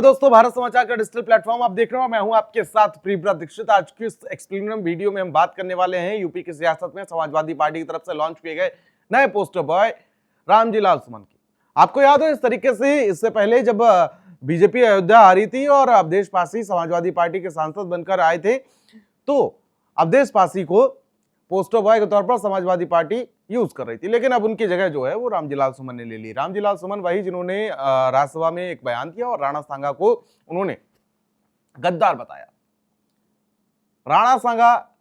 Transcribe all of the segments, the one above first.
दोस्तों, भारत समाचार का डिजिटल प्लेटफॉर्म आप देख रहे हो। मैं हूं आपके साथ प्रीव्रत दीक्षित। आज की इस एक्सप्लेनर वीडियो में हम बात करने वाले हैं यूपी की सियासत में समाजवादी पार्टी की तरफ से लॉन्च किए गए नए पोस्टर बॉय रामजी लाल सुमन की। आपको याद हो, इस तरीके से इससे पहले जब बीजेपी अयोध्या आ रही थी और अवधेश पासी समाजवादी पार्टी के सांसद बनकर आए थे, तो अवधेश पासी को पोस्टर बॉय के तौर पर समाजवादी पार्टी यूज कर रही थी, लेकिन अब उनकी जगह जो है वो रामजी लाल सुमन ने ले ली। रामजी लाल सुमन वही जिन्होंने राज्यसभा में एक बयान दिया और राणा सांगा को उन्होंने गद्दार बताया। राणा सांगा,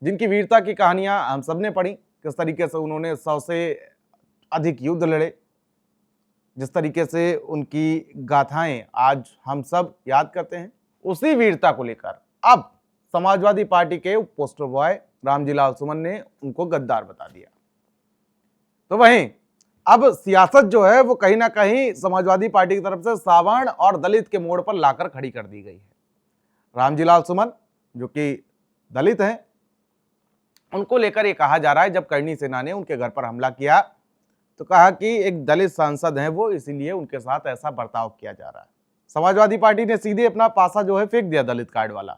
जिनकी वीरता की कहानियां हम सबने पढ़ी, किस तरीके से उन्होंने 100 से अधिक युद्ध लड़े, जिस तरीके से उनकी गाथाएं आज हम सब याद करते हैं, उसी वीरता को लेकर अब समाजवादी पार्टी के पोस्टर बॉय रामजी लाल सुमन ने उनको गद्दार बता दिया। तो वहीं अब सियासत जो है वो कहीं ना कहीं समाजवादी पार्टी की तरफ से सावर्ण और दलित के मोड़ पर लाकर खड़ी कर दी गई है। रामजी लाल सुमन जो कि दलित हैं, उनको लेकर ये कहा जा रहा है, जब करणी सेना ने उनके घर पर हमला किया तो कहा कि एक दलित सांसद हैं वो, इसीलिए उनके साथ ऐसा बर्ताव किया जा रहा है। समाजवादी पार्टी ने सीधे अपना पासा जो है फेंक दिया दलित कार्ड वाला।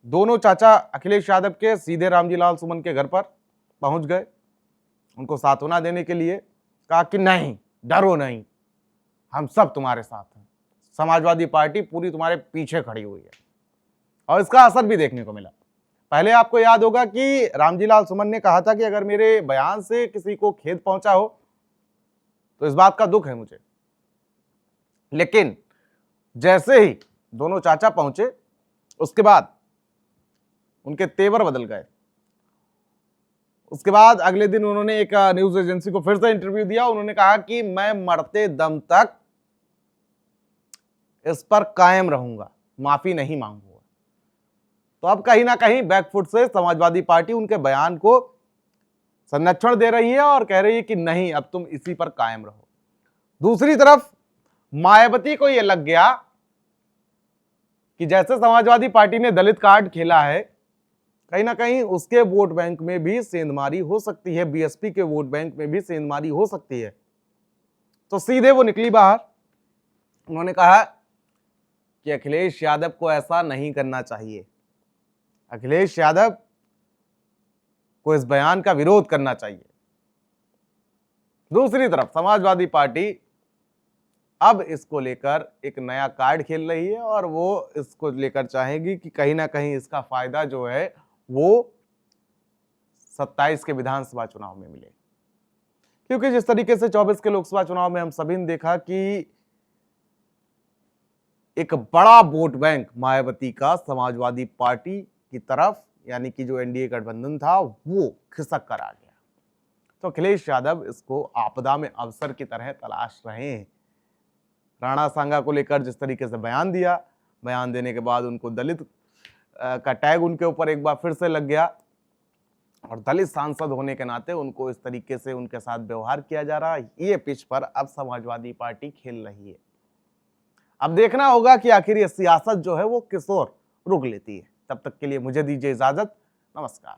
दोनों चाचा अखिलेश यादव के सीधे रामजी लाल सुमन के घर पर पहुंच गए, उनको सांत्वना देने के लिए कहा कि नहीं, डरो नहीं, हम सब तुम्हारे साथ हैं, समाजवादी पार्टी पूरी तुम्हारे पीछे खड़ी हुई है। और इसका असर भी देखने को मिला। पहले आपको याद होगा कि रामजी लाल सुमन ने कहा था कि अगर मेरे बयान से किसी को खेद पहुंचा हो तो इस बात का दुख है मुझे, लेकिन जैसे ही दोनों चाचा पहुंचे उसके बाद उनके तेवर बदल गए। उसके बाद अगले दिन उन्होंने एक न्यूज एजेंसी को फिर से इंटरव्यू दिया। उन्होंने कहा कि मैं मरते दम तक इस पर कायम रहूंगा, माफी नहीं मांगूंगा। तो अब कहीं ना कहीं बैकफुट से समाजवादी पार्टी उनके बयान को संरक्षण दे रही है और कह रही है कि नहीं, अब तुम इसी पर कायम रहो। दूसरी तरफ मायावती को यह लग गया कि जैसे समाजवादी पार्टी ने दलित कार्ड खेला है, कहीं ना कहीं उसके वोट बैंक में भी सेंधमारी हो सकती है, बीएसपी के वोट बैंक में भी सेंधमारी हो सकती है। तो सीधे वो निकली बाहर। उन्होंने कहा कि अखिलेश यादव को ऐसा नहीं करना चाहिए, अखिलेश यादव को इस बयान का विरोध करना चाहिए। दूसरी तरफ समाजवादी पार्टी अब इसको लेकर एक नया कार्ड खेल रही है और वो इसको लेकर चाहेगी कि कहीं ना कहीं इसका फायदा जो है वो 27 के विधानसभा चुनाव में मिले। क्योंकि जिस तरीके से 24 के लोकसभा चुनाव में हम सभी ने देखा कि एक बड़ा वोट बैंक मायावती का समाजवादी पार्टी की तरफ, यानी कि जो एनडीए गठबंधन था, वो खिसक कर आ गया। तो अखिलेश यादव इसको आपदा में अवसर की तरह तलाश रहे हैं। राणा सांगा को लेकर जिस तरीके से बयान दिया, बयान देने के बाद उनको दलित का टैग उनके ऊपर एक बार फिर से लग गया और दलित सांसद होने के नाते उनको इस तरीके से उनके साथ व्यवहार किया जा रहा है। ये पिच पर अब समाजवादी पार्टी खेल रही है। अब देखना होगा कि आखिर ये सियासत जो है वो किस ओर रुख लेती है। तब तक के लिए मुझे दीजिए इजाजत। नमस्कार।